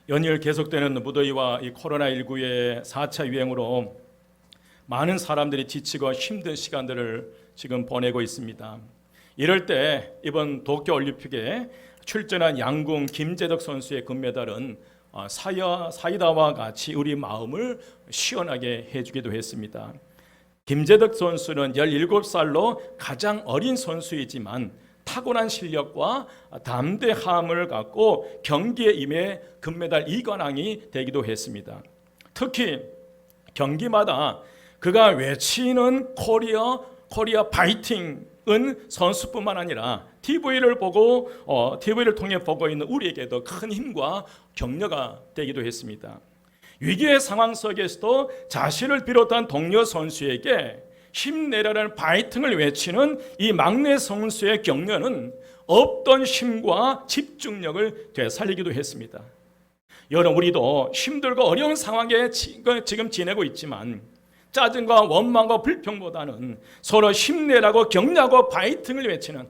연일 계속되는 무더위와 이 코로나19의 4차 유행으로 많은 사람들이 지치고 힘든 시간들을 지금 보내고 있습니다. 이럴 때 이번 도쿄올림픽에 출전한 양궁 김재덕 선수의 금메달은 사이다와 같이 우리 마음을 시원하게 해주기도 했습니다. 김재덕 선수는 17살로 가장 어린 선수이지만 타고난 실력과 담대함을 갖고 경기에 임해 금메달 2관왕이 되기도 했습니다. 특히 경기마다 그가 외치는 코리아 파이팅은 선수뿐만 아니라 TV를 통해 보고 있는 우리에게도 큰 힘과 격려가 되기도 했습니다. 위기의 상황 속에서도 자신을 비롯한 동료 선수에게 힘내라는 파이팅을 외치는 이 막내 선수의 격려는 없던 힘과 집중력을 되살리기도 했습니다. 여러분, 우리도 힘들고 어려운 상황에 지금 지내고 있지만 짜증과 원망과 불평보다는 서로 힘내라고 격려하고 파이팅을 외치는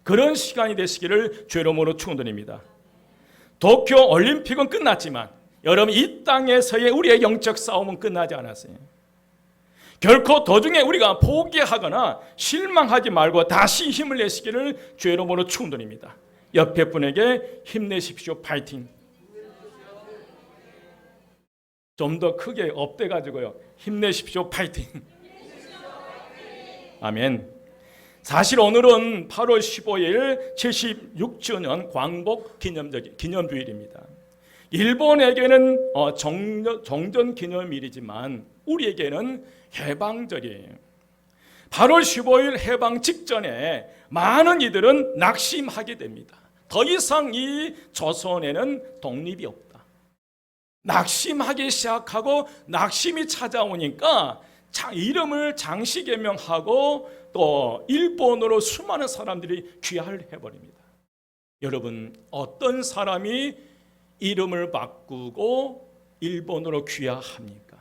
그런 시간이 되시기를 주의 이름으로 축원드립니다. 도쿄 올림픽은 끝났지만 여러분, 이 땅에서의 우리의 영적 싸움은 끝나지 않았어요. 결코 도중에 우리가 포기하거나 실망하지 말고 다시 힘을 내시기를 주의 이름으로 축원드립니다. 옆에 분에게 힘내십시오, 파이팅. 좀 더 크게 업돼가지고요, 힘내십시오, 파이팅. 아멘. 사실 오늘은 8월 15일 76주년 광복 기념주일입니다. 일본에게는 정전 기념일이지만 우리에게는 해방절이에요. 8월 15일 해방 직전에 많은 이들은 낙심하게 됩니다. 더 이상 이 조선에는 독립이 없다. 낙심하기 시작하고 낙심이 찾아오니까 이름을 장시 개명하고 또 일본으로 수많은 사람들이 귀화를 해버립니다. 여러분, 어떤 사람이 이름을 바꾸고 일본으로 귀화합니까?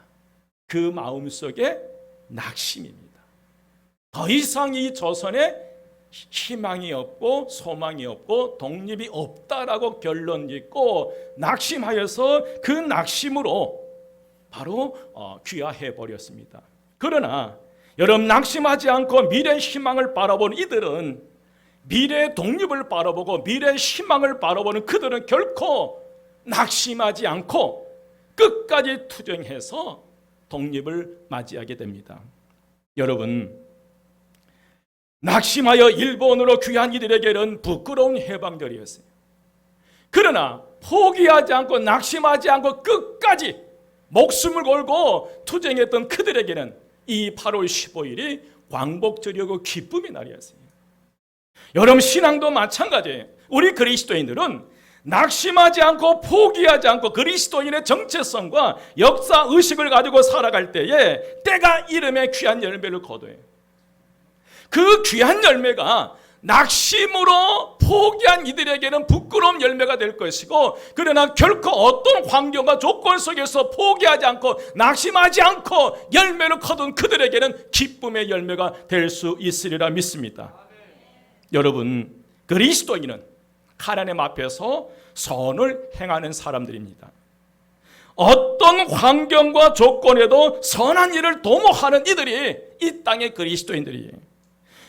그 마음속에 낙심입니다. 더 이상 이 조선에 희망이 없고 소망이 없고 독립이 없다라고 결론 짓고 낙심하여서 그 낙심으로 바로 귀화해 버렸습니다. 그러나 여러분, 낙심하지 않고 미래 희망을 바라보는 이들은, 미래 독립을 바라보고 미래 희망을 바라보는 그들은 결코 낙심하지 않고 끝까지 투쟁해서 독립을 맞이하게 됩니다. 여러분, 낙심하여 일본으로 귀한 이들에게는 부끄러운 해방절이었어요. 그러나 포기하지 않고 낙심하지 않고 끝까지 목숨을 걸고 투쟁했던 그들에게는 이 8월 15일이 광복절이고 기쁨의 날이었어요. 여러분, 신앙도 마찬가지예요. 우리 그리스도인들은 낙심하지 않고 포기하지 않고 그리스도인의 정체성과 역사 의식을 가지고 살아갈 때에 때가 이름의 귀한 열매를 거둬요. 그 귀한 열매가 낙심으로 포기한 이들에게는 부끄러운 열매가 될 것이고, 그러나 결코 어떤 환경과 조건 속에서 포기하지 않고 낙심하지 않고 열매를 거둔 그들에게는 기쁨의 열매가 될 수 있으리라 믿습니다. 여러분, 그리스도인은 하나님 앞에서 선을 행하는 사람들입니다. 어떤 환경과 조건에도 선한 일을 도모하는 이들이 이 땅의 그리스도인들이에요.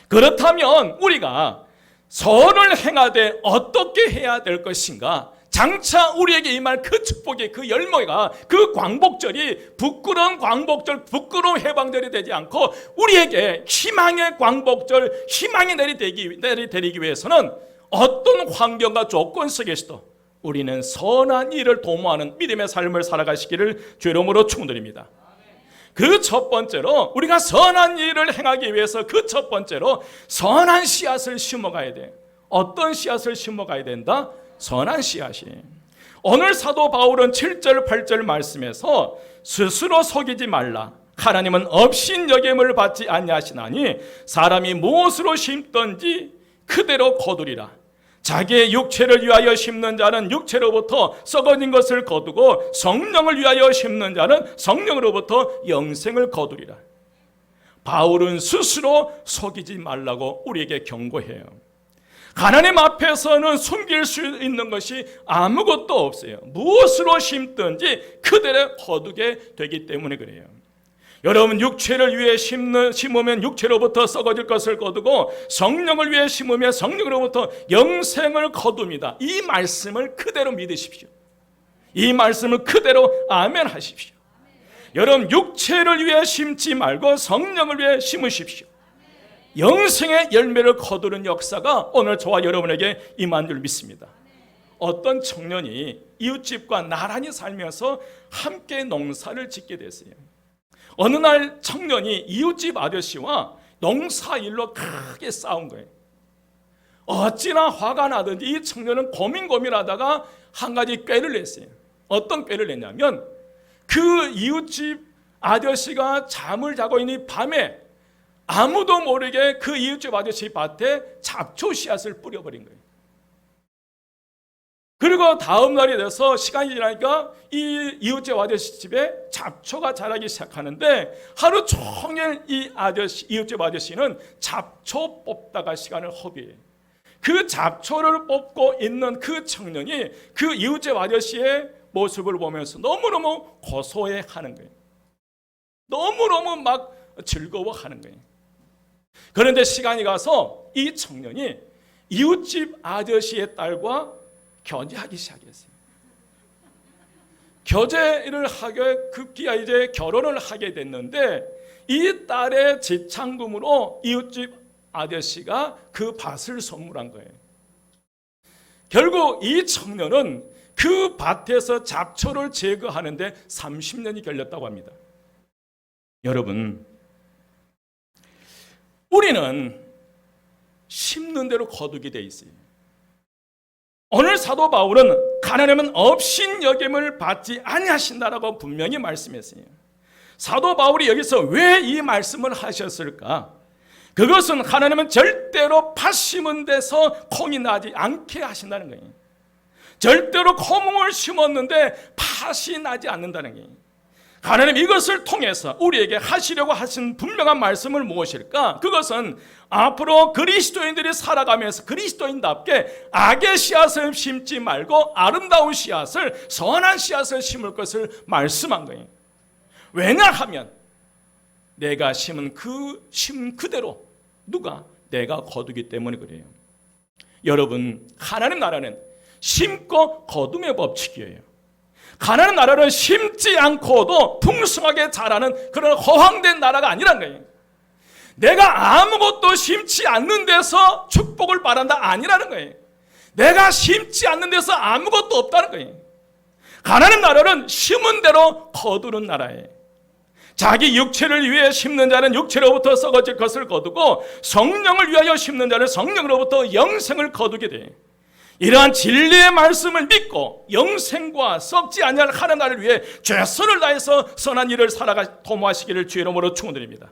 그렇다면 우리가 선을 행하되 어떻게 해야 될 것인가? 장차 우리에게 임할 그 축복의 그 열매가, 그 광복절이 부끄러운 광복절, 부끄러운 해방절이 되지 않고 우리에게 희망의 광복절, 희망의 날이 되기 위해서는 어떤 환경과 조건 속에서도 우리는 선한 일을 도모하는 믿음의 삶을 살아가시기를 주의 이름으로 축원드립니다. 그 첫 번째로 우리가 선한 일을 행하기 위해서 그 첫 번째로 선한 씨앗을 심어가야 돼. 어떤 씨앗을 심어가야 된다? 선한 씨앗이. 오늘 사도 바울은 7절 8절 말씀에서 스스로 속이지 말라. 하나님은 업신여김을 받지 아니하시나니 사람이 무엇으로 심든지 그대로 거두리라. 자기의 육체를 위하여 심는 자는 육체로부터 썩어진 것을 거두고 성령을 위하여 심는 자는 성령으로부터 영생을 거두리라. 바울은 스스로 속이지 말라고 우리에게 경고해요. 하나님 앞에서는 숨길 수 있는 것이 아무것도 없어요. 무엇으로 심든지 그대로 거두게 되기 때문에 그래요. 여러분, 육체를 위해 심으면 육체로부터 썩어질 것을 거두고 성령을 위해 심으면 성령으로부터 영생을 거둡니다. 이 말씀을 그대로 믿으십시오. 이 말씀을 그대로 아멘 하십시오. 여러분, 육체를 위해 심지 말고 성령을 위해 심으십시오. 영생의 열매를 거두는 역사가 오늘 저와 여러분에게 임한 줄 믿습니다. 어떤 청년이 이웃집과 나란히 살면서 함께 농사를 짓게 됐어요. 어느 날 청년이 이웃집 아저씨와 농사일로 크게 싸운 거예요. 어찌나 화가 나든지 이 청년은 고민하다가 한 가지 꾀를 냈어요. 어떤 꾀를 냈냐면 그 이웃집 아저씨가 잠을 자고 있는 밤에 아무도 모르게 그 이웃집 아저씨 밭에 잡초 씨앗을 뿌려버린 거예요. 그리고 다음 날이 돼서 시간이 지나니까 이 이웃집 아저씨 집에 잡초가 자라기 시작하는데 하루 종일 이웃집 아저씨는 잡초 뽑다가 시간을 허비해요. 그 잡초를 뽑고 있는 그 청년이 그 이웃집 아저씨의 모습을 보면서 너무너무 고소해하는 거예요. 너무너무 막 즐거워하는 거예요. 그런데 시간이 가서 이 청년이 이웃집 아저씨의 딸과 교제하기 시작했어요. 교제를 하게 급기야 이제 결혼을 하게 됐는데 이 딸의 지창금으로 이웃집 아저씨가 그 밭을 선물한 거예요. 결국 이 청년은 그 밭에서 잡초를 제거하는데 30년이 걸렸다고 합니다. 여러분, 우리는 심는 대로 거두게 돼 있어요. 오늘 사도 바울은 가난하면 업신 여김을 받지 아니하신다라고 분명히 말씀했어요. 사도 바울이 여기서 왜 이 말씀을 하셨을까? 그것은 하나님은 절대로 팥 심은 데서 콩이 나지 않게 하신다는 거예요. 절대로 콩을 심었는데 팥이 나지 않는다는 거예요. 하나님 이것을 통해서 우리에게 하시려고 하신 분명한 말씀을 무엇일까? 그것은 앞으로 그리스도인들이 살아가면서 그리스도인답게 악의 씨앗을 심지 말고 아름다운 씨앗을, 선한 씨앗을 심을 것을 말씀한 거예요. 왜냐하면 내가 심은 그 심 그대로 내가 거두기 때문에 그래요. 여러분, 하나님 나라는 심고 거둠의 법칙이에요. 가나안 나라는 심지 않고도 풍성하게 자라는 그런 허황된 나라가 아니란 거예요. 내가 아무것도 심지 않는 데서 축복을 바란다 아니라는 거예요. 내가 심지 않는 데서 아무것도 없다는 거예요. 가나안 나라는 심은 대로 거두는 나라예요. 자기 육체를 위해 심는 자는 육체로부터 썩어질 것을 거두고 성령을 위하여 심는 자는 성령으로부터 영생을 거두게 돼요. 이러한 진리의 말씀을 믿고 영생과 썩지 아니할 하나님 나라를 위해 최선을 다해서 선한 일을 살아가 도모하시기를 주의 이름으로 축원드립니다.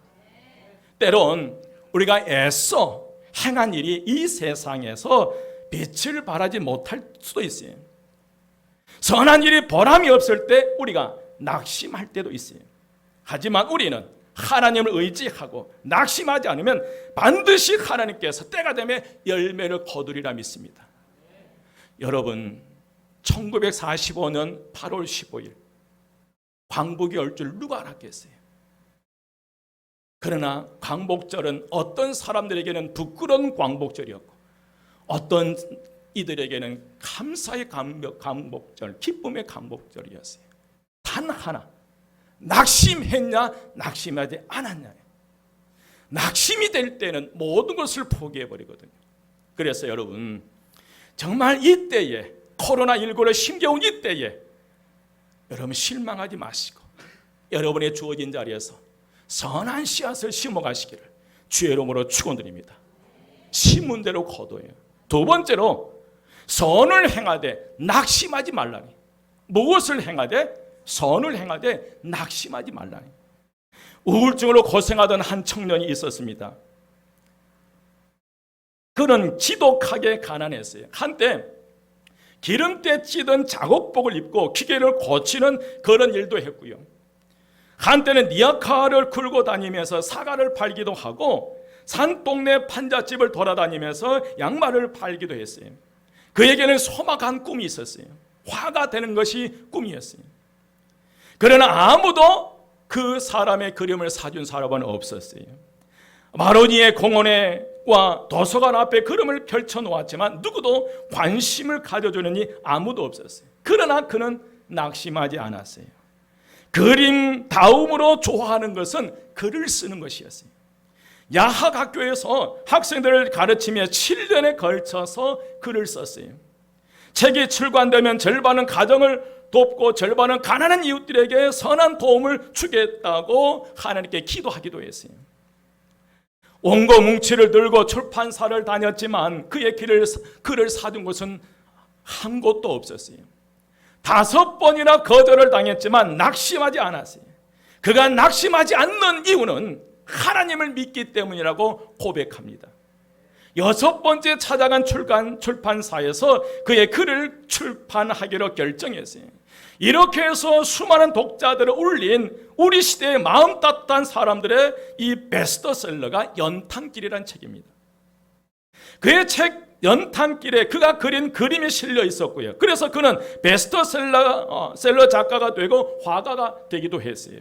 때론 우리가 애써 행한 일이 이 세상에서 빛을 발하지 못할 수도 있어요. 선한 일이 보람이 없을 때 우리가 낙심할 때도 있어요. 하지만 우리는 하나님을 의지하고 낙심하지 않으면 반드시 하나님께서 때가 되면 열매를 거두리라 믿습니다. 여러분, 1945년 8월 15일 광복이 올 줄 누가 알았겠어요? 그러나 광복절은 어떤 사람들에게는 부끄러운 광복절이었고 어떤 이들에게는 감사의 광복절, 기쁨의 광복절이었어요. 단 하나, 낙심했냐 낙심하지 않았냐. 낙심이 될 때는 모든 것을 포기해버리거든요. 그래서 여러분, 정말 이때에 코로나19를 힘겨운 이때에 여러분 실망하지 마시고 여러분의 주어진 자리에서 선한 씨앗을 심어가시기를 주의 이름으로 축원드립니다. 심은 대로 거둬요. 두 번째로 선을 행하되 낙심하지 말라니. 무엇을 행하되? 선을 행하되 낙심하지 말라니. 우울증으로 고생하던 한 청년이 있었습니다. 그는 지독하게 가난했어요. 한때 기름때 찌든 작업복을 입고 기계를 고치는 그런 일도 했고요. 한때는 리아카를 끌고 다니면서 사과를 팔기도 하고 산동네 판잣집을 돌아다니면서 양말을 팔기도 했어요. 그에게는 소박한 꿈이 있었어요. 화가 되는 것이 꿈이었어요. 그러나 아무도 그 사람의 그림을 사준 사람은 없었어요. 마로니에 공원과 도서관 앞에 그림을 펼쳐놓았지만 누구도 관심을 가져주는 이 아무도 없었어요. 그러나 그는 낙심하지 않았어요. 그림 다음으로 좋아하는 것은 글을 쓰는 것이었어요. 야학학교에서 학생들을 가르치며 7년에 걸쳐서 글을 썼어요. 책이 출간되면 절반은 가정을 돕고 절반은 가난한 이웃들에게 선한 도움을 주겠다고 하나님께 기도하기도 했어요. 원고 뭉치를 들고 출판사를 다녔지만 그의 글을 사둔 곳은 한 곳도 없었어요. 5번이나 거절을 당했지만 낙심하지 않았어요. 그가 낙심하지 않는 이유는 하나님을 믿기 때문이라고 고백합니다. 6번째 찾아간 출판사에서 그의 글을 출판하기로 결정했어요. 이렇게 해서 수많은 독자들을 울린 우리 시대의 마음 따뜻한 사람들의 이 베스트셀러가 연탄길이라는 책입니다. 그의 책 연탄길에 그가 그린 그림이 실려 있었고요. 그래서 그는 베스트셀러 작가가 되고 화가가 되기도 했어요.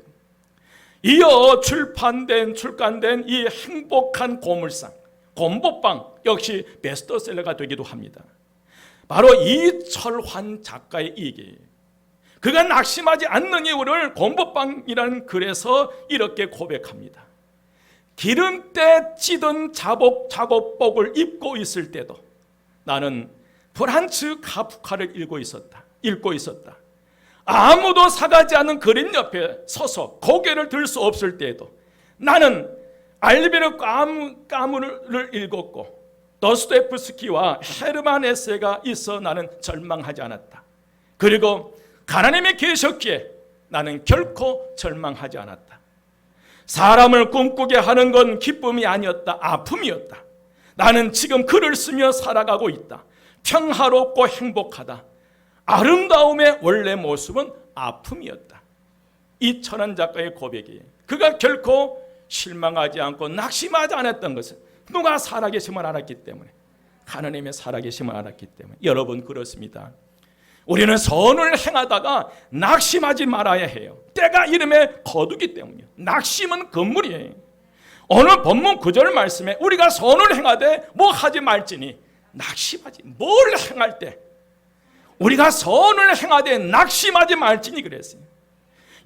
이어 출간된 이 행복한 고물상, 곰보빵 역시 베스트셀러가 되기도 합니다. 바로 이철환 작가의 얘기예요. 그가 낙심하지 않는 이유를 곰보빵이라는 글에서 이렇게 고백합니다. 기름때 찌든 작업복을 입고 있을 때도 나는 프란츠 카프카를 읽고 있었다. 아무도 사가지 않은 그림 옆에 서서 고개를 들 수 없을 때에도 나는 알베르 까무를 읽었고 도스토옙스키와 헤르만 헤세가 있어 나는 절망하지 않았다. 그리고 하나님이 계셨기에 나는 결코 절망하지 않았다. 사람을 꿈꾸게 하는 건 기쁨이 아니었다. 아픔이었다. 나는 지금 글을 쓰며 살아가고 있다. 평화롭고 행복하다. 아름다움의 원래 모습은 아픔이었다. 이철환 작가의 고백이에요. 그가 결코 실망하지 않고 낙심하지 않았던 것은 누가 살아계심을 알았기 때문에, 하나님의 살아계심을 알았기 때문에. 여러분, 그렇습니다. 우리는 선을 행하다가 낙심하지 말아야 해요. 때가 이름에 거두기 때문이에요. 낙심은 금물이에요. 오늘 본문 9절 말씀에 우리가 선을 행하되 뭐 하지 말지니 낙심하지. 뭘 행할 때 우리가 선을 행하되 낙심하지 말지니 그랬어요.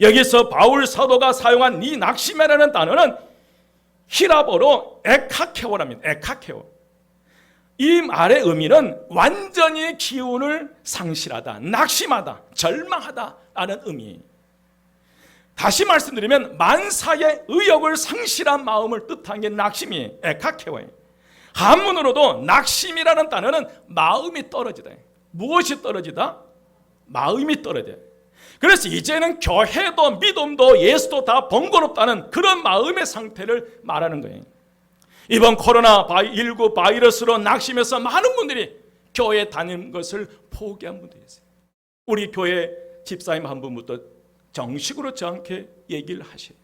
여기서 바울 사도가 사용한 이 낙심이라는 단어는 히라보로 에카케오랍니다. 에카케오. 이 말의 의미는 완전히 기운을 상실하다, 낙심하다, 절망하다라는 의미예요. 다시 말씀드리면 만사의 의욕을 상실한 마음을 뜻한 게 낙심이에요. 에카케오예요. 한문으로도 낙심이라는 단어는 마음이 떨어지다. 무엇이 떨어지다? 마음이 떨어져요. 그래서 이제는 교회도 믿음도 예수도 다 번거롭다는 그런 마음의 상태를 말하는 거예요. 이번 코로나19 바이러스로 낙심해서 많은 분들이 교회 다니는 것을 포기한 분들이 있어요. 우리 교회 집사님 한 분부터 정식으로 저한테 얘기를 하셔요.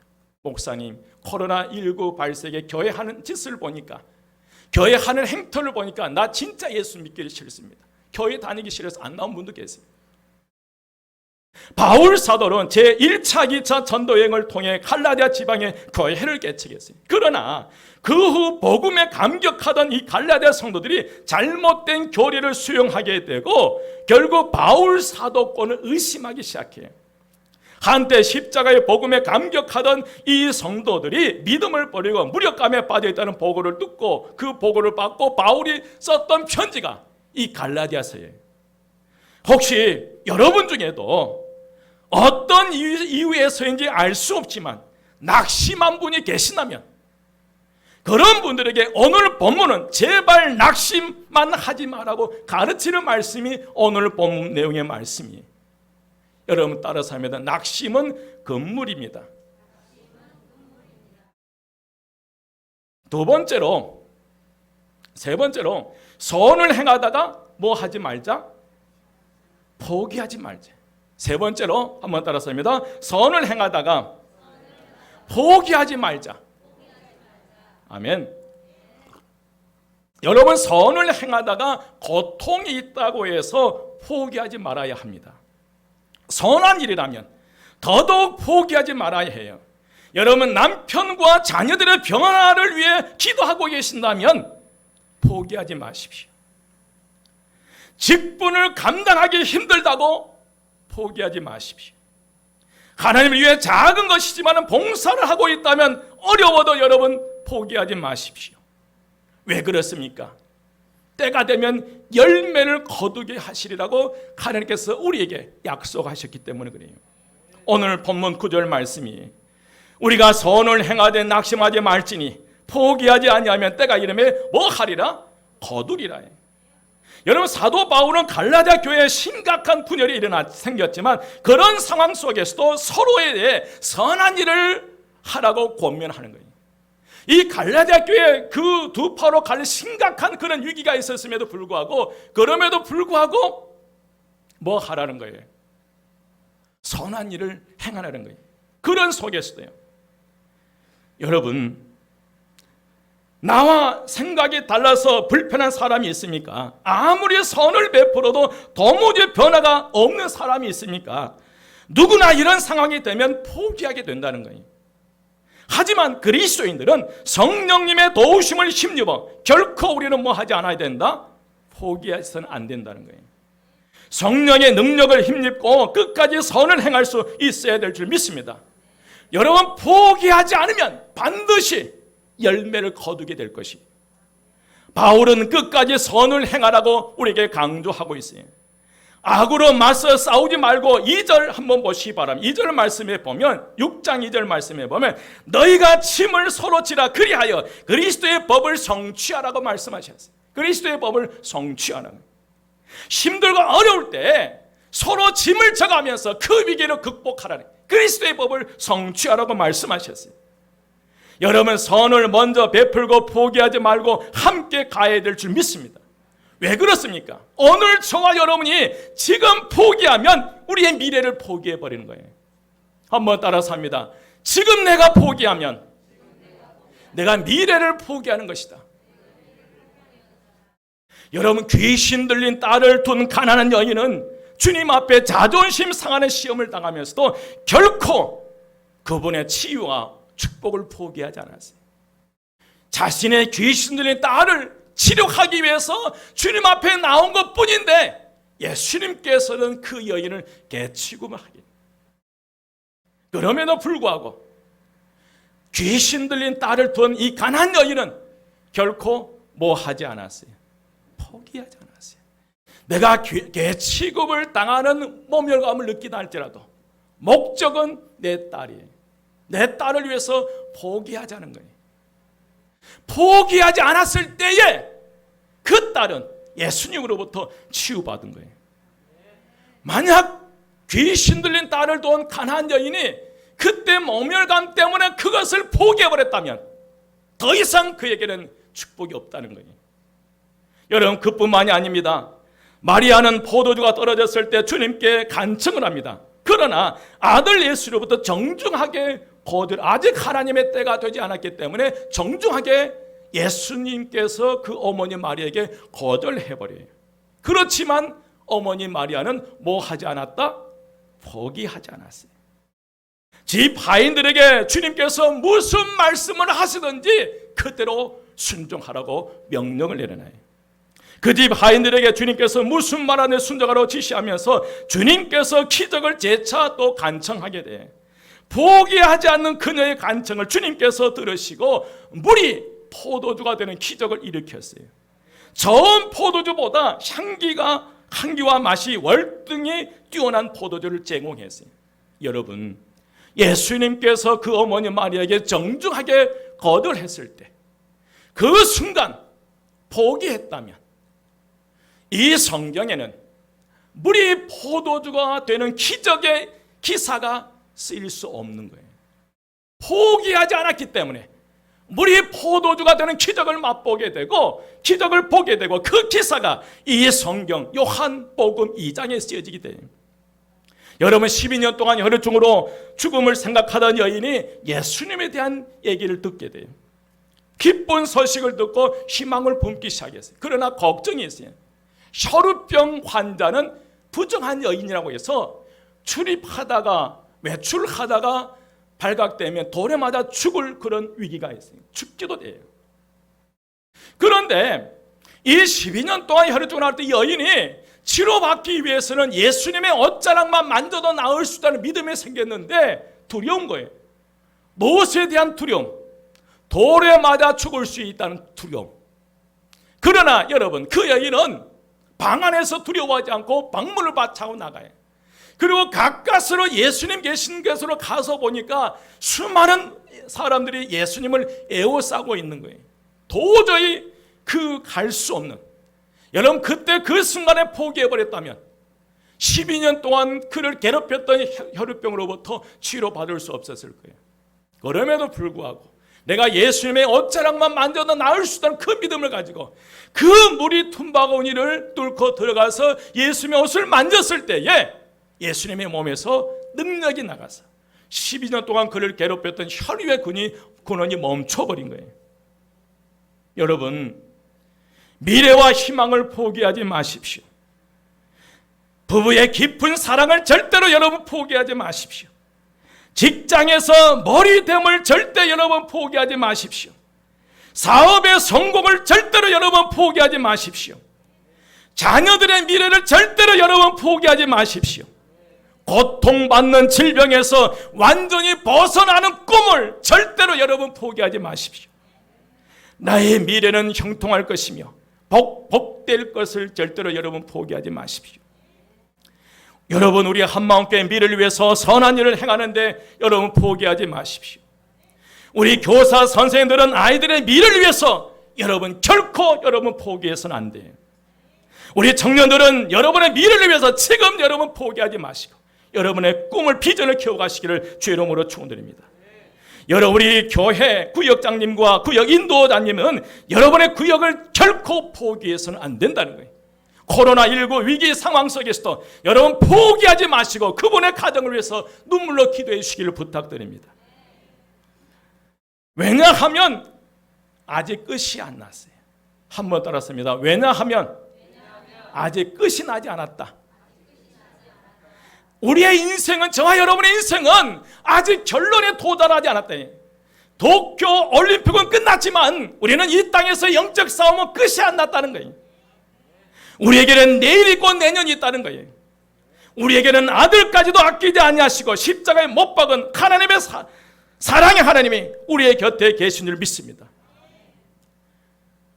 목사님, 코로나19 발생에 교회 하는 짓을 보니까, 교회 하는 행태를 보니까 나 진짜 예수 믿기를 싫습니다. 교회 다니기 싫어서 안 나온 분도 계세요. 바울 사도는 제1차, 2차 전도여행을 통해 갈라디아 지방에 교회를 개척했어요. 그러나 그 후 복음에 감격하던 이 갈라디아 성도들이 잘못된 교리를 수용하게 되고 결국 바울 사도권을 의심하기 시작해요. 한때 십자가의 복음에 감격하던 이 성도들이 믿음을 버리고 무력감에 빠져있다는 보고를 듣고 그 보고를 받고 바울이 썼던 편지가 이 갈라디아서예요. 혹시 여러분 중에도 어떤 이유에서인지 알 수 없지만 낙심한 분이 계시다면 그런 분들에게 오늘 본문은 제발 낙심만 하지 말라고 가르치는 말씀이 오늘 본문 내용의 말씀이에요. 여러분 따라서 합니다. 낙심은 금물입니다. 세 번째로 선을 행하다가 뭐 하지 말자? 포기하지 말자. 세 번째로 한번 따라서 합니다. 선을 행하다가 포기하지 말자. 아멘. 여러분, 선을 행하다가 고통이 있다고 해서 포기하지 말아야 합니다. 선한 일이라면 더더욱 포기하지 말아야 해요. 여러분, 남편과 자녀들의 평안을 위해 기도하고 계신다면 포기하지 마십시오. 직분을 감당하기 힘들다고 포기하지 마십시오. 하나님을 위해 작은 것이지만 봉사를 하고 있다면 어려워도 여러분 포기하지 마십시오. 왜 그렇습니까? 때가 되면 열매를 거두게 하시리라고 하나님께서 우리에게 약속하셨기 때문에 그래요. 오늘 본문 9절 말씀이 우리가 선을 행하되 낙심하지 말지니 포기하지 아니하면 때가 이르매 뭐 하리라? 거두리라. 여러분, 사도 바울은 갈라디아 교회에 심각한 분열이 생겼지만 그런 상황 속에서도 서로에 대해 선한 일을 하라고 권면하는 거예요. 이 갈라디아 교회 그 두 파로 갈릴 심각한 그런 위기가 있었음에도 불구하고 그럼에도 불구하고 뭐 하라는 거예요? 선한 일을 행하라는 거예요. 그런 속에서도요. 여러분, 나와 생각이 달라서 불편한 사람이 있습니까? 아무리 선을 베풀어도 도무지 변화가 없는 사람이 있습니까? 누구나 이런 상황이 되면 포기하게 된다는 거예요. 하지만 그리스도인들은 성령님의 도우심을 힘입어 결코 우리는 뭐 하지 않아야 된다? 포기해서는 안 된다는 거예요. 성령의 능력을 힘입고 끝까지 선을 행할 수 있어야 될 줄 믿습니다. 여러분, 포기하지 않으면 반드시 열매를 거두게 될 것이. 바울은 끝까지 선을 행하라고 우리에게 강조하고 있어요. 악으로 맞서 싸우지 말고 2절 한번 보시기 바랍니다. 2절 말씀에 보면 6장 2절 말씀에 보면 너희가 침을 서로 지라 그리하여 그리스도의 법을 성취하라고 말씀하셨어요. 그리스도의 법을 성취하라고. 힘들고 어려울 때 서로 짐을 져가면서 그 위기를 극복하라는 그리스도의 법을 성취하라고 말씀하셨어요. 여러분, 선을 먼저 베풀고 포기하지 말고 함께 가야 될 줄 믿습니다. 왜 그렇습니까? 오늘 저와 여러분이 지금 포기하면 우리의 미래를 포기해버리는 거예요. 한번 따라서 합니다. 지금 내가 포기하면 내가 미래를 포기하는 것이다. 여러분, 귀신 들린 딸을 둔 가난한 여인은 주님 앞에 자존심 상하는 시험을 당하면서도 결코 그분의 치유와 축복을 포기하지 않았어요. 자신의 귀신 들린 딸을 치료하기 위해서 주님 앞에 나온 것뿐인데 예수님께서는 그 여인을 개취급을 하긴. 그럼에도 불구하고 귀신 들린 딸을 둔 이 가난한 여인은 결코 뭐 하지 않았어요. 포기하지 않았어요. 내가 개취급을 당하는 모멸감을 느끼다 할지라도 목적은 내 딸이에요. 내 딸을 위해서 포기하자는 거예요. 포기하지 않았을 때에 그 딸은 예수님으로부터 치유받은 거예요. 만약 귀신 들린 딸을 둔 가난한 여인이 그때 모멸감 때문에 그것을 포기해버렸다면 더 이상 그에게는 축복이 없다는 거예요. 여러분, 그뿐만이 아닙니다. 마리아는 포도주가 떨어졌을 때 주님께 간청을 합니다. 그러나 아들 예수로부터 정중하게 아직 하나님의 때가 되지 않았기 때문에 정중하게 예수님께서 그 어머니 마리아에게 거절해버려요. 그렇지만 어머니 마리아는 뭐 하지 않았다? 포기하지 않았어요. 집 하인들에게 주님께서 무슨 말씀을 하시든지 그대로 순종하라고 명령을 내려놔요. 그 집 하인들에게 주님께서 무슨 말하는 순종하라고 지시하면서 주님께서 기적을 재차 또 간청하게 돼. 포기하지 않는 그녀의 간청을 주님께서 들으시고 물이 포도주가 되는 기적을 일으켰어요. 저온 포도주보다 향기와 맛이 월등히 뛰어난 포도주를 제공했어요. 여러분, 예수님께서 그 어머니 마리아에게 정중하게 거절했을 때 그 순간 포기했다면 이 성경에는 물이 포도주가 되는 기적의 기사가 쓰일 수 없는 거예요. 포기하지 않았기 때문에 물이 포도주가 되는 기적을 맛보게 되고 기적을 보게 되고 그 기사가 이 성경 요한복음 2장에 쓰여지게 돼요. 여러분, 12년 동안 혈우증으로 죽음을 생각하던 여인이 예수님에 대한 얘기를 듣게 돼요. 기쁜 소식을 듣고 희망을 품기 시작했어요. 그러나 걱정이 있어요. 혈우병 환자는 부정한 여인이라고 해서 출입하다가 외출하다가 발각되면 돌에 맞아 죽을 그런 위기가 있어요. 죽기도 돼요. 그런데 이 12년 동안 혈우병을 앓았던 여인이 치료받기 위해서는 예수님의 옷자락만 만져도 나을 수 있다는 믿음이 생겼는데 두려운 거예요. 무엇에 대한 두려움? 돌에 맞아 죽을 수 있다는 두려움. 그러나 여러분, 그 여인은 방 안에서 두려워하지 않고 방문을 받차고 나가요. 그리고 가까스로 예수님 계신 곳으로 가서 보니까 수많은 사람들이 예수님을 에워싸고 있는 거예요. 도저히 갈 수 없는. 여러분, 그때 그 순간에 포기해버렸다면 12년 동안 그를 괴롭혔던 혈우병으로부터 치료받을 수 없었을 거예요. 그럼에도 불구하고 내가 예수님의 옷자락만 만져도 나을 수 있다는 그 믿음을 가지고 그 물이 tum바구니를 뚫고 들어가서 예수님의 옷을 만졌을 때에 예수님의 몸에서 능력이 나가서 12년 동안 그를 괴롭혔던 혈유의 근원이 멈춰버린 거예요. 여러분, 미래와 희망을 포기하지 마십시오. 부부의 깊은 사랑을 절대로 여러분 포기하지 마십시오. 직장에서 머리됨을 절대 여러분 포기하지 마십시오. 사업의 성공을 절대로 여러분 포기하지 마십시오. 자녀들의 미래를 절대로 여러분 포기하지 마십시오. 고통받는 질병에서 완전히 벗어나는 꿈을 절대로 여러분 포기하지 마십시오. 나의 미래는 형통할 것이며 복될 것을 절대로 여러분 포기하지 마십시오. 여러분, 우리 한마음교회 미래를 위해서 선한 일을 행하는데 여러분 포기하지 마십시오. 우리 교사 선생님들은 아이들의 미래를 위해서 여러분 결코 여러분 포기해서는 안 돼요. 우리 청년들은 여러분의 미래를 위해서 지금 여러분 포기하지 마시고 여러분의 꿈을 비전을 키워가시기를 주의 이름으로 축원드립니다. 여러분, 우리 교회 구역장님과 구역 인도자님은 여러분의 구역을 결코 포기해서는 안 된다는 거예요. 코로나19 위기 상황 속에서도 여러분 포기하지 마시고 그분의 가정을 위해서 눈물로 기도해 주시기를 부탁드립니다. 왜냐하면 아직 끝이 안 났어요. 한번 따랐습니다. 왜냐하면 아직 끝이 나지 않았다. 우리의 인생은, 저와 여러분의 인생은 아직 결론에 도달하지 않았다. 도쿄 올림픽은 끝났지만 우리는 이 땅에서 영적 싸움은 끝이 안 났다는 거예요. 우리에게는 내일 있고 내년이 있다는 거예요. 우리에게는 아들까지도 아끼지 아니하시고 십자가에 못 박은 하나님의 사랑의 하나님이 우리의 곁에 계신 줄 믿습니다.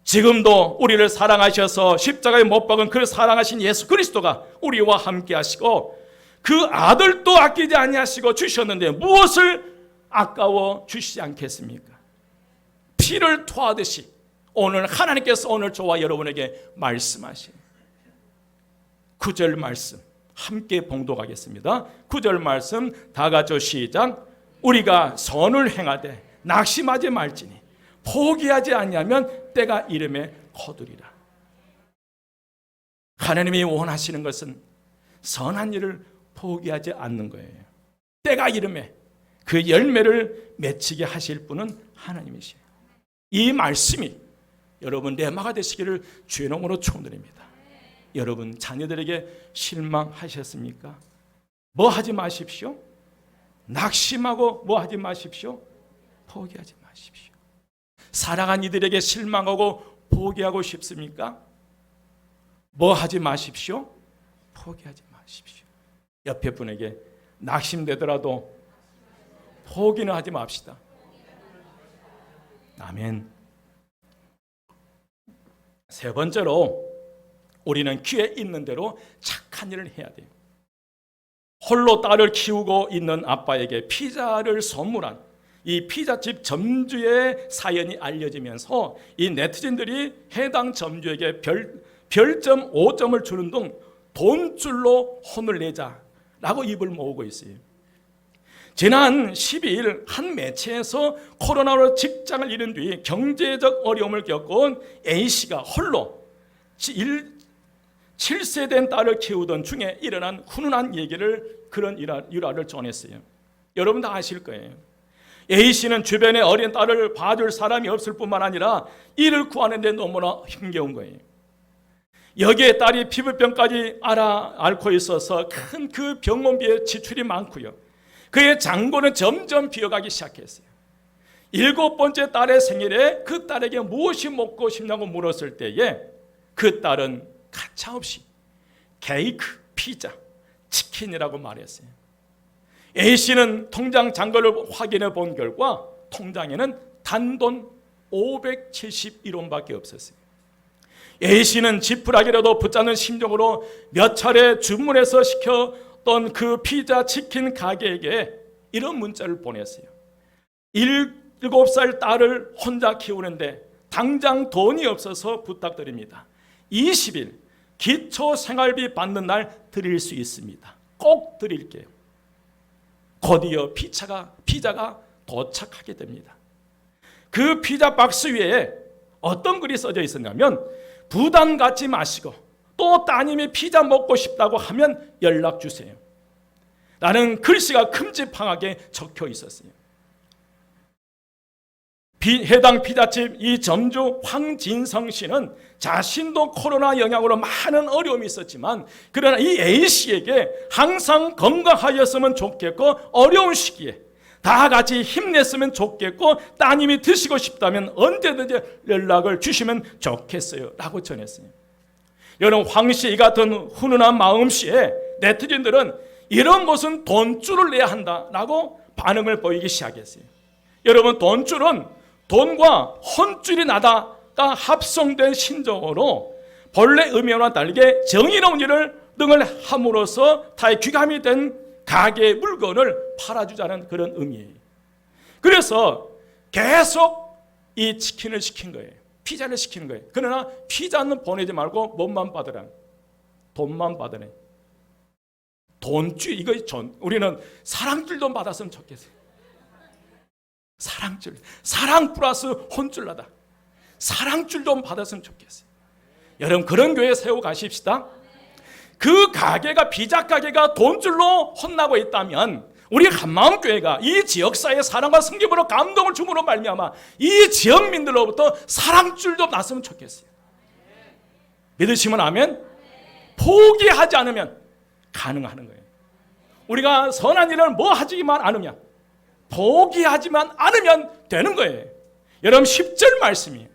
지금도 우리를 사랑하셔서 십자가에 못 박은 그 사랑하신 예수 그리스도가 우리와 함께 하시고 그 아들도 아끼지 아니하시고 주셨는데 무엇을 아까워 주시지 않겠습니까? 피를 토하듯이 오늘 하나님께서 오늘 저와 여러분에게 말씀하신 9절 말씀 함께 봉독하겠습니다. 9절 말씀 다 같이 시작. 우리가 선을 행하되 낙심하지 말지니 포기하지 아니하면 때가 이름에 거두리라. 하나님이 원하시는 것은 선한 일을 포기하지 않는 거예요. 때가 이름에 그 열매를 맺히게 하실 분은 하나님이시에요. 이 말씀이 여러분 내마가 되시기를 주의 이름으로 축원드립니다. 여러분, 자녀들에게 실망하셨습니까? 뭐 하지 마십시오. 낙심하고 뭐 하지 마십시오. 포기하지 마십시오. 사랑한 이들에게 실망하고 포기하고 싶습니까? 뭐 하지 마십시오. 포기하지 마십시오. 옆에 분에게 낙심되더라도 포기는 하지 맙시다. 아멘. 세 번째로 우리는 귀에 있는 대로 착한 일을 해야 돼요. 홀로 딸을 키우고 있는 아빠에게 피자를 선물한 이 피자집 점주의 사연이 알려지면서 이 네티즌들이 해당 점주에게 별점 5점을 주는 등 돈줄로 혼을 내자라고 입을 모으고 있어요. 지난 12일 한 매체에서 코로나로 직장을 잃은 뒤 경제적 어려움을 겪은 A씨가 홀로 7세 된 딸을 키우던 중에 일어난 훈훈한 얘기를, 그런 일화를 전했어요. 여러분 다 아실 거예요. A씨는 주변에 어린 딸을 봐줄 사람이 없을 뿐만 아니라 이를 구하는 데 너무나 힘겨운 거예요. 여기에 딸이 피부병까지 앓고 있어서 큰 그 병원비에 지출이 많고요. 그의 잔고는 점점 비어가기 시작했어요. 7번째 딸의 생일에 그 딸에게 무엇이 먹고 싶냐고 물었을 때에 그 딸은 가차없이 케이크, 피자, 치킨이라고 말했어요. A씨는 통장 잔고를 확인해 본 결과 통장에는 단돈 571원밖에 없었어요. A씨는 지푸라기라도 붙잡는 심정으로 몇 차례 주문해서 시켰던 그 피자, 치킨 가게에게 이런 문자를 보냈어요. 7살 딸을 혼자 키우는데 당장 돈이 없어서 부탁드립니다. 20일 기초생활비 받는 날 드릴 수 있습니다. 꼭 드릴게요. 곧이어 피자가 도착하게 됩니다. 그 피자 박스 위에 어떤 글이 써져 있었냐면 부담 갖지 마시고 또 따님이 피자 먹고 싶다고 하면 연락 주세요 라는 글씨가 큼직하게 적혀 있었어요. 해당 피자집 이 점주 황진성 씨는 자신도 코로나 영향으로 많은 어려움이 있었지만 그러나 이 A씨에게 항상 건강하였으면 좋겠고 어려운 시기에 다 같이 힘냈으면 좋겠고 따님이 드시고 싶다면 언제든지 연락을 주시면 좋겠어요 라고 전했어요. 여러분, 황씨 이 같은 훈훈한 마음씨에 네티즌들은 이런 것은 돈줄을 내야 한다라고 반응을 보이기 시작했어요. 여러분, 돈줄은 돈과 혼줄이 나다가 합성된 신조어로 본래 의미와는 다르게 정의로운 일을 등을 함으로써 타의 귀감이 된 가게의 물건을 팔아주자는 그런 의미예요. 그래서 계속 이 치킨을 시킨 거예요. 피자를 시키는 거예요. 그러나 피자는 보내지 말고 뭐만 받으라. 돈만 받으래. 돈줄, 이거 우리는 사랑줄도 받았으면 좋겠어요. 사랑줄, 사랑 플러스 혼줄나다. 사랑줄 좀 받았으면 좋겠어요. 여러분, 그런 교회 세워 가십시다. 그 가게가, 피자 가게가 돈줄로 혼나고 있다면 우리 한마음교회가 이 지역사회의 사랑과 성김으로 감동을 줌으로 말미암아 이 지역민들로부터 사랑줄 좀 났으면 좋겠어요. 믿으시면 아멘. 포기하지 않으면 가능한 거예요. 우리가 선한 일을 뭐 하지만 않으면, 포기하지만 않으면 되는 거예요. 여러분, 10절 말씀이에요.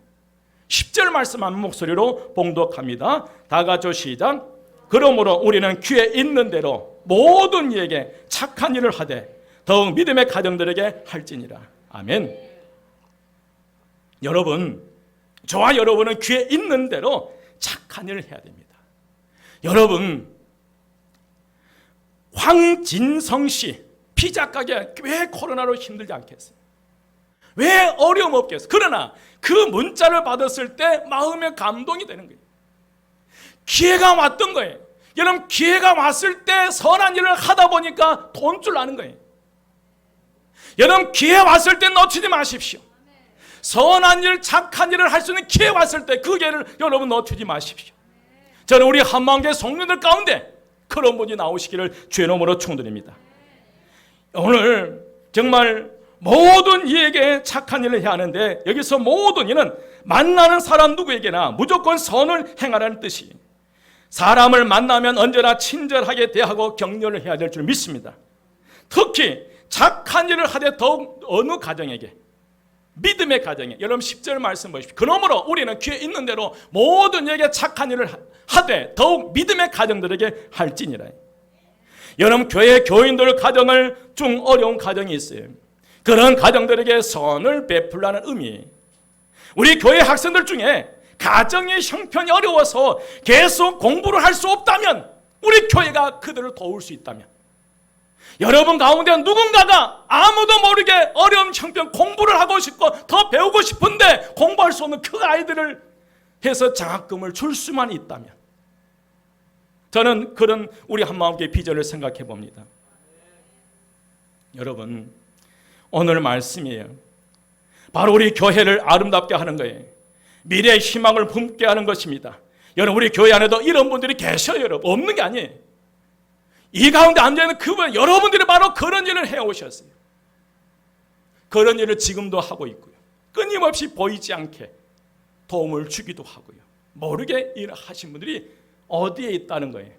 10절 말씀 한 목소리로 봉독합니다. 다 같이 시작. 그러므로 우리는 귀에 있는 대로 모든 이에게 착한 일을 하되 더욱 믿음의 가정들에게 할지니라. 아멘. 여러분, 저와 여러분은 귀에 있는 대로 착한 일을 해야 됩니다. 여러분, 황진성 씨 피자 가게 왜 코로나로 힘들지 않겠어요? 왜 어려움 없겠어요? 그러나 그 문자를 받았을 때 마음의 감동이 되는 거예요. 기회가 왔던 거예요. 여러분, 기회가 왔을 때 선한 일을 하다 보니까 돈줄 나는 거예요. 여러분, 기회 왔을 때 놓치지 마십시오. 선한 일, 착한 일을 할 수 있는 기회 왔을 때 그 기회를 여러분 놓치지 마십시오. 저는 우리 한마음교회 성도들 가운데 그런 분이 나오시기를 주의 이름으로 축원드립니다. 오늘 정말 모든 이에게 착한 일을 해야 하는데, 여기서 모든 이는 만나는 사람 누구에게나 무조건 선을 행하라는 뜻이, 사람을 만나면 언제나 친절하게 대하고 격려를 해야 될 줄 믿습니다. 특히 착한 일을 하되 더욱 어느 가정에게, 믿음의 가정에, 여러분 10절 말씀 보십시오. 그러므로 우리는 귀에 있는 대로 모든 이에게 착한 일을 하되 더욱 믿음의 가정들에게 할지니라. 여러분, 교회 교인들 가정을 중 어려운 가정이 있어요. 그런 가정들에게 선을 베풀라는 의미. 우리 교회 학생들 중에 가정의 형편이 어려워서 계속 공부를 할 수 없다면, 우리 교회가 그들을 도울 수 있다면, 여러분 가운데 누군가가 아무도 모르게 어려운 형편 공부를 하고 싶고 더 배우고 싶은데 공부할 수 없는 그 아이들을 해서 장학금을 줄 수만 있다면, 저는 그런 우리 한마음교회 비전을 생각해 봅니다. 여러분, 오늘 말씀이에요. 바로 우리 교회를 아름답게 하는 거예요. 미래의 희망을 품게 하는 것입니다. 여러분, 우리 교회 안에도 이런 분들이 계셔요. 여러분, 없는 게 아니에요. 이 가운데 앉아있는 그분, 여러분들이 바로 그런 일을 해오셨어요. 그런 일을 지금도 하고 있고요. 끊임없이 보이지 않게 도움을 주기도 하고요. 모르게 일하신 분들이 어디에 있다는 거예요?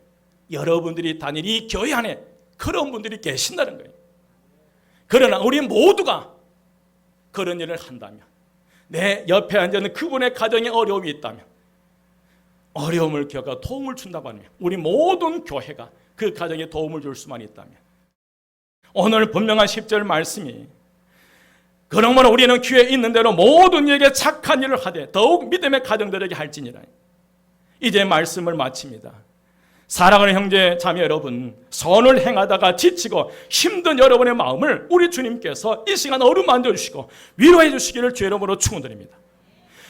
여러분들이 다니는 이 교회 안에 그런 분들이 계신다는 거예요. 그러나 우리 모두가 그런 일을 한다면, 내 옆에 앉아있는 그분의 가정에 어려움이 있다면, 어려움을 겪어 도움을 준다고 하면 우리 모든 교회가 그 가정에 도움을 줄 수만 있다면, 오늘 분명한 10절 말씀이 그러므로 우리는 귀에 있는 대로 모든 이에게 착한 일을 하되 더욱 믿음의 가정들에게 할지니라. 이제 말씀을 마칩니다. 사랑하는 형제 자매 여러분, 선을 행하다가 지치고 힘든 여러분의 마음을 우리 주님께서 이 시간 어루만져 주시고 위로해 주시기를 주의 이름으로 축원드립니다.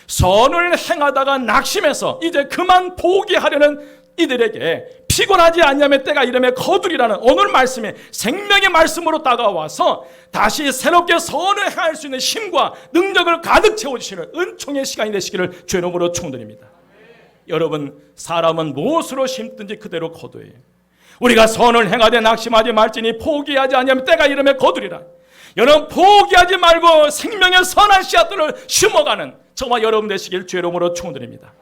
선을 행하다가 낙심해서 이제 그만 포기하려는 이들에게 피곤하지 아니하면 때가 이름에 거두리라는 오늘 말씀이 생명의 말씀으로 다가와서 다시 새롭게 선을 행할 수 있는 힘과 능력을 가득 채워주시는 은총의 시간이 되시기를 주의 이름으로 축원드립니다. 여러분, 사람은 무엇으로 심든지 그대로 거두어요. 우리가 선을 행하되 낙심하지 말지니 포기하지 아니하면 때가 이름에 거두리라. 여러분, 포기하지 말고 생명의 선한 씨앗들을 심어가는 저와 여러분 되시길 주의 이름으로 축원드립니다.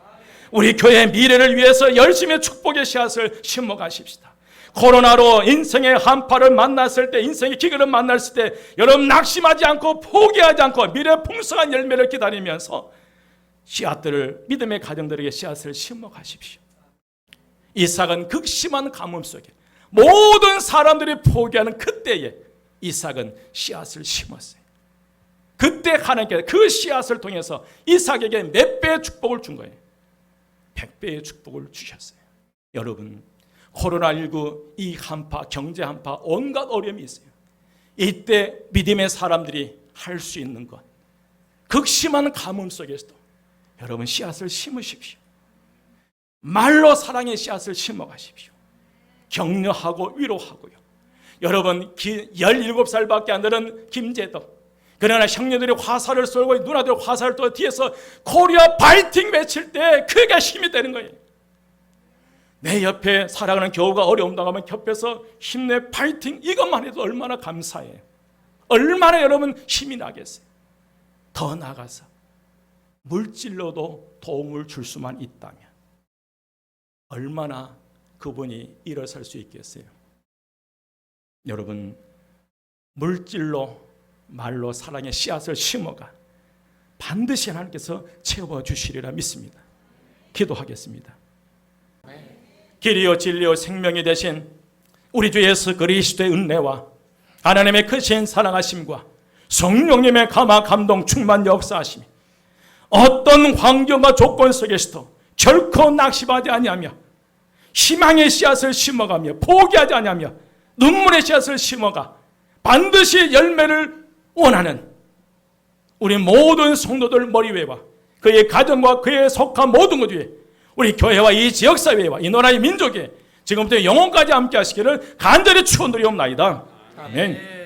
우리 교회의 미래를 위해서 열심히 축복의 씨앗을 심어 가십시다. 코로나로 인생의 한파를 만났을 때, 인생의 기근을 만났을 때 여러분 낙심하지 않고 포기하지 않고 미래의 풍성한 열매를 기다리면서 씨앗들을, 믿음의 가정들에게 씨앗을 심어 가십시오. 이삭은 극심한 가뭄 속에 모든 사람들이 포기하는 그때에 이삭은 씨앗을 심었어요. 그때 하나님께서 그 씨앗을 통해서 이삭에게 몇 배의 축복을 준 거예요. 100배의 축복을 주셨어요. 여러분, 코로나19 이 한파, 경제 한파, 온갖 어려움이 있어요. 이때 믿음의 사람들이 할 수 있는 것, 극심한 가뭄 속에서도 여러분 씨앗을 심으십시오. 말로 사랑의 씨앗을 심어 가십시오. 격려하고 위로하고요. 여러분, 17살밖에 안 되는 김재덕, 그러나 형님들이 화살을 쏘고 누나들이 화살을 쏘고 뒤에서 코리아 파이팅 외칠 때 그게 힘이 되는 거예요. 내 옆에 살아가는 교우가 어려움 당하면 옆에서 힘내 파이팅, 이것만 해도 얼마나 감사해요. 얼마나 여러분 힘이 나겠어요. 더 나아가서 물질로도 도움을 줄 수만 있다면 얼마나 그분이 일어설 수 있겠어요. 여러분, 물질로, 말로 사랑의 씨앗을 심어가 반드시 하나님께서 채워주시리라 믿습니다. 기도하겠습니다. 길이요 진리요 생명이 되신 우리 주 예수 그리스도의 은혜와 하나님의 크신 사랑하심과 성령님의 감화 감동 충만 역사하심이 어떤 환경과 조건 속에서도 결코 낙심하지 아니하며 희망의 씨앗을 심어가며 포기하지 아니하며 눈물의 씨앗을 심어가 반드시 열매를 원하는 우리 모든 성도들 머리위와 그의 가정과 그에 속한 모든 것 위에 우리 교회와 이 지역사회와 이 나라의 민족에 지금부터 영원까지 함께 하시기를 간절히 축원드리옵나이다. 아멘.